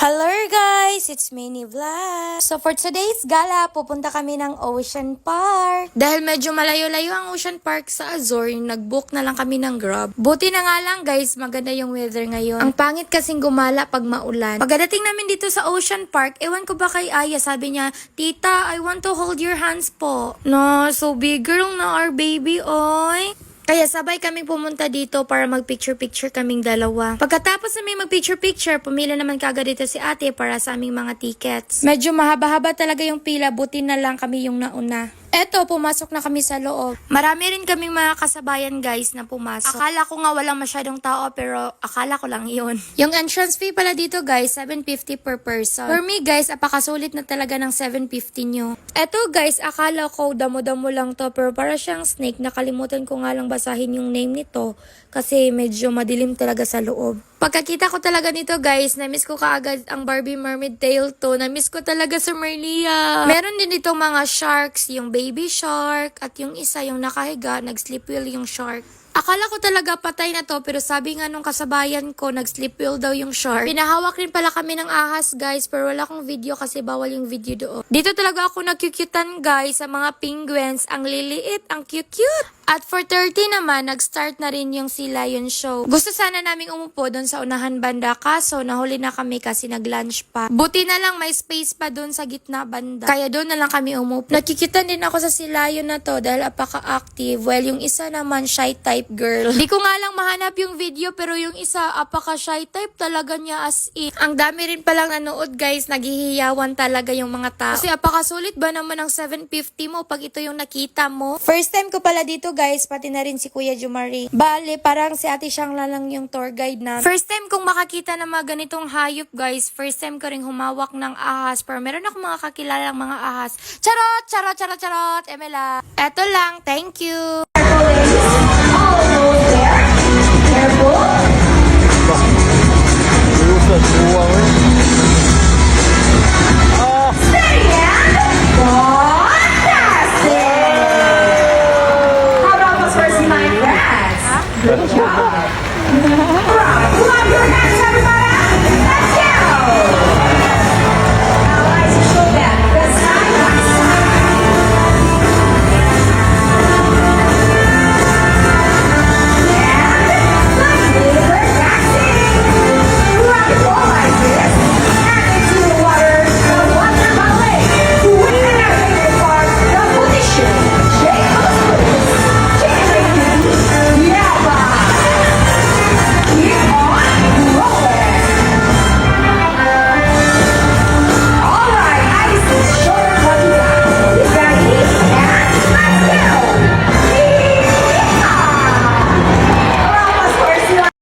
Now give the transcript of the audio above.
Hello guys! It's Mini Vlog. So for today's gala, pupunta kami ng Ocean Park. Dahil medyo malayo-layo ang Ocean Park sa Azor, nag-book na lang kami ng Grab. Buti na nga lang guys, maganda yung weather ngayon. Ang pangit kasing gumala pag maulan. Pagdating namin dito sa Ocean Park, ewan ko ba kay Aya, sabi niya, "Tita, I want to hold your hands po." No, so big girl na our baby, oy. Kaya sabay kaming pumunta dito para mag-picture-picture kaming dalawa. Pagkatapos namin mag-picture-picture, pumila naman kagad dito si ate para sa aming mga tickets. Medyo mahaba-haba talaga yung pila, buti na lang kami yung nauna. Eto, pumasok na kami sa loob. Marami rin kaming mga kasabayan guys na pumasok. Akala ko nga walang masyadong tao pero akala ko lang yun. Yung entrance fee pala dito guys, 750 per person. For me guys, apakasulit na talaga ng 750 nyo. Eto guys, akala ko damo-damo lang to pero para siyang snake. Nakalimutan ko nga lang basahin yung name nito kasi medyo madilim talaga sa loob. Pagkakita ko talaga nito guys, na-miss ko kaagad ang Barbie Mermaid Tail to. Na-miss ko talaga sa Merlia. Meron din dito mga sharks, yung baby shark, at yung isa yung nakahiga, nag-sleep wheel yung shark. Akala ko talaga patay na to pero sabi nga nung kasabayan ko nag-sleep wheel daw yung shark. Pinahawak rin pala kami ng ahas guys pero wala akong video kasi bawal yung video doon. Dito talaga ako nagkukyutan guys sa mga penguins. Ang liliit, ang cute-cute. At 4:30 naman, nag-start na rin yung Sea Lion Show. Gusto sana naming umupo doon sa unahan banda kaso nahuli na kami kasi nag-lunch pa. Buti na lang may space pa doon sa gitna banda. Kaya doon na lang kami umupo. Nakikitan din ako sa Sea Lion na to dahil apaka-active. Well, yung isa naman shy type girl. Di ko nga lang mahanap yung video pero yung isa apaka-shy type talaga niya as in. Ang dami rin palang nanood guys, naghihiyawan talaga yung mga tao. Kasi apakasulit ba naman ang 750 mo pag ito yung nakita mo? First time ko pala dito guys, pati na rin si Kuya Jumari. Bale, parang si Ate Shangla lang yung tour guide na. First time kong makakita ng mga ganitong hayop guys. First time ko rin humawak ng ahas. Pero meron ako mga kakilalang mga ahas. Charot! Charot! Charot! Charot! Emela. Eto lang. Thank you!